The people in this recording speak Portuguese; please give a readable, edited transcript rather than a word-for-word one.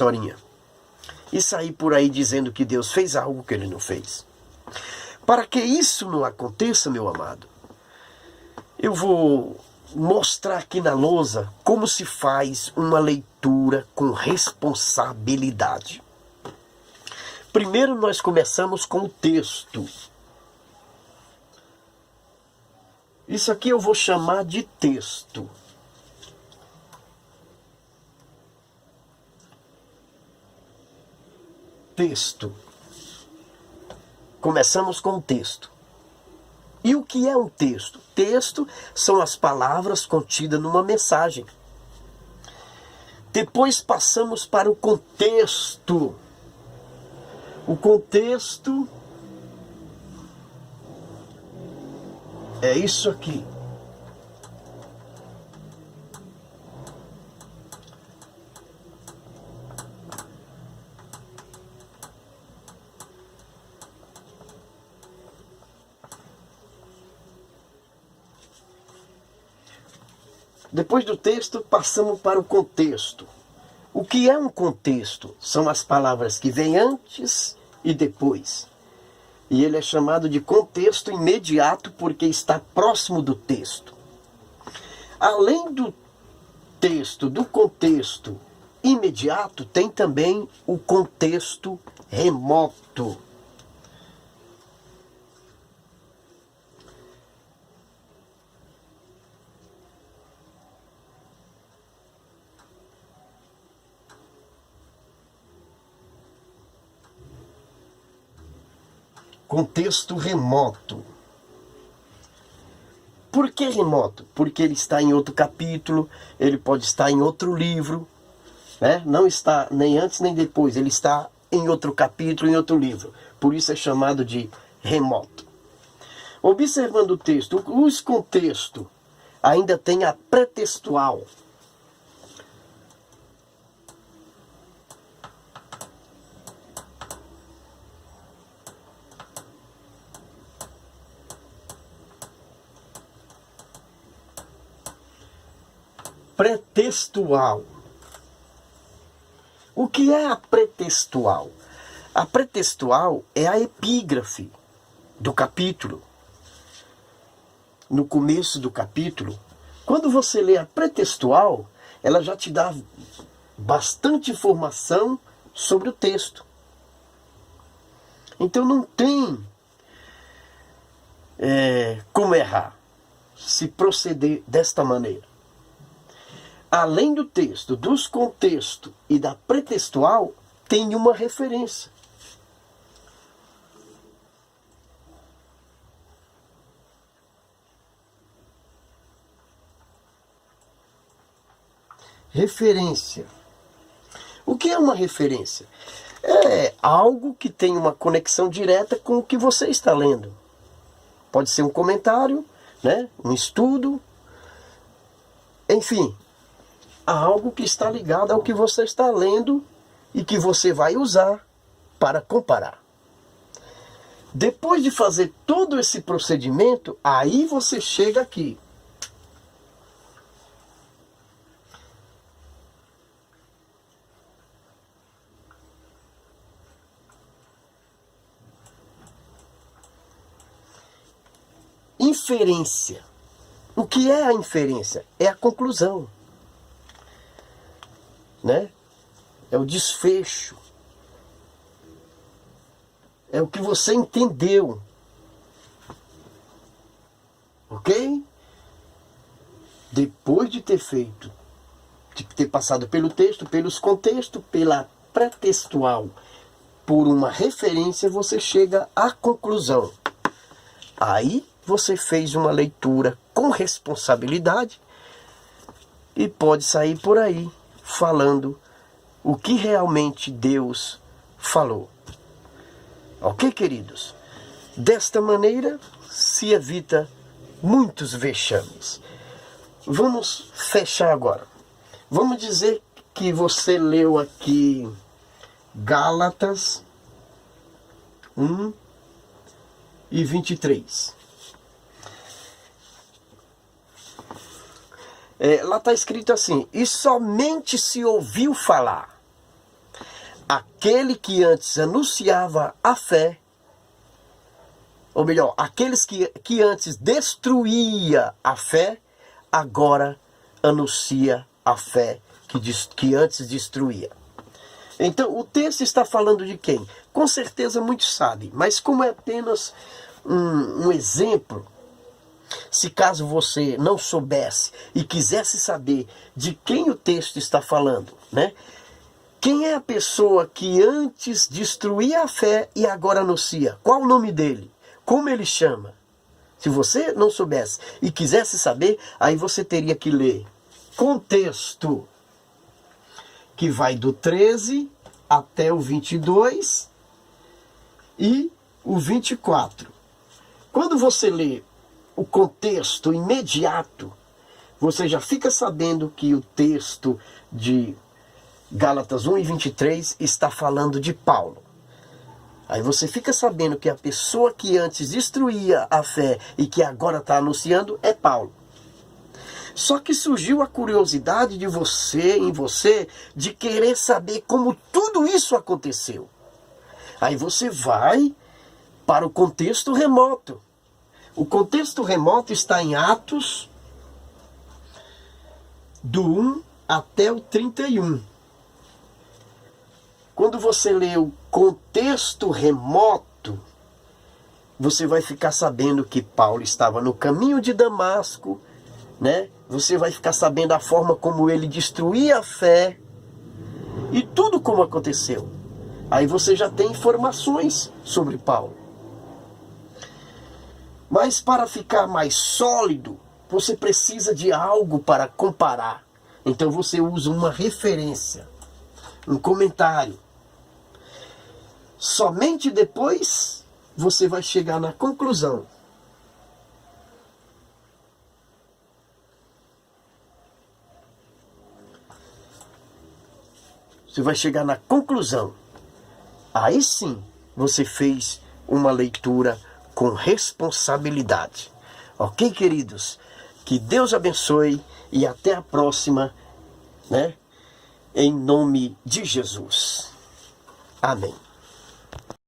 historinha e sair por aí dizendo que Deus fez algo que ele não fez. Para que isso não aconteça, meu amado, eu vou mostrar aqui na lousa como se faz uma leitura com responsabilidade. Primeiro nós começamos com o texto. Isso aqui eu vou chamar de texto. Texto. Começamos com o texto. E o que é um texto? Texto são as palavras contidas numa mensagem. Depois passamos para o contexto. O contexto é isso aqui. Depois do texto, passamos para o contexto. O que é um contexto? São as palavras que vêm antes e depois. E ele é chamado de contexto imediato porque está próximo do texto. Além do texto, do contexto imediato, tem também o contexto remoto. Contexto remoto. Por que remoto? Porque ele está em outro capítulo, ele pode estar em outro livro, né? Não está nem antes nem depois, ele está em outro capítulo, em outro livro. Por isso é chamado de remoto. Observando o texto, os contextos ainda tem a pretextual. Pretextual. O que é a pretextual? A pretextual é a epígrafe do capítulo. No começo do capítulo, quando você lê a pretextual, ela já te dá bastante informação sobre o texto. Então não tem como errar se proceder desta maneira. Além do texto, dos contextos e da pretextual, tem uma referência. Referência. O que é uma referência? É algo que tem uma conexão direta com o que você está lendo. Pode ser um comentário, né? Um estudo, enfim. Algo que está ligado ao que você está lendo e que você vai usar para comparar. Depois de fazer todo esse procedimento, aí você chega aqui. Inferência. O que é a inferência? É a conclusão. Né? É o desfecho. É o que você entendeu. Ok? Depois de ter feito, de ter passado pelo texto, pelos contextos, pela pretextual, por uma referência, você chega à conclusão. Aí você fez uma leitura com responsabilidade e pode sair por aí falando o que realmente Deus falou. Ok, queridos? Desta maneira se evita muitos vexames. Vamos fechar agora. Vamos dizer que você leu aqui Gálatas 1 e 23. Lá está escrito assim: e somente se ouviu falar. aquele que antes anunciava a fé, ou melhor, aqueles que antes destruía a fé, agora anuncia a fé que antes destruía. Então, o texto está falando de quem? Com certeza muitos sabem, mas como é apenas um exemplo, se caso você não soubesse e quisesse saber de quem o texto está falando, né? Quem é a pessoa que antes destruía a fé e agora anuncia? Qual o nome dele? Como ele chama? Se você não soubesse e quisesse saber, aí você teria que ler contexto, que vai do 13 até o 22 e o 24. Quando você lê o contexto imediato, você já fica sabendo que o texto de Gálatas 1 e 23 está falando de Paulo. Aí você fica sabendo que a pessoa que antes destruía a fé e que agora está anunciando é Paulo. Só que surgiu a curiosidade em você, de querer saber como tudo isso aconteceu. Aí você vai para o contexto remoto. O contexto remoto está em Atos, do 1 até o 31. Quando você lê o contexto remoto, você vai ficar sabendo que Paulo estava no caminho de Damasco, né? Você vai ficar sabendo a forma como ele destruía a fé e tudo como aconteceu. Aí você já tem informações sobre Paulo. Mas para ficar mais sólido, você precisa de algo para comparar. Então você usa uma referência, um comentário. Somente depois você vai chegar na conclusão. Você vai chegar na conclusão. Aí sim, você fez uma leitura com responsabilidade. Ok, queridos? Que Deus abençoe e até a próxima, né? Em nome de Jesus. Amém.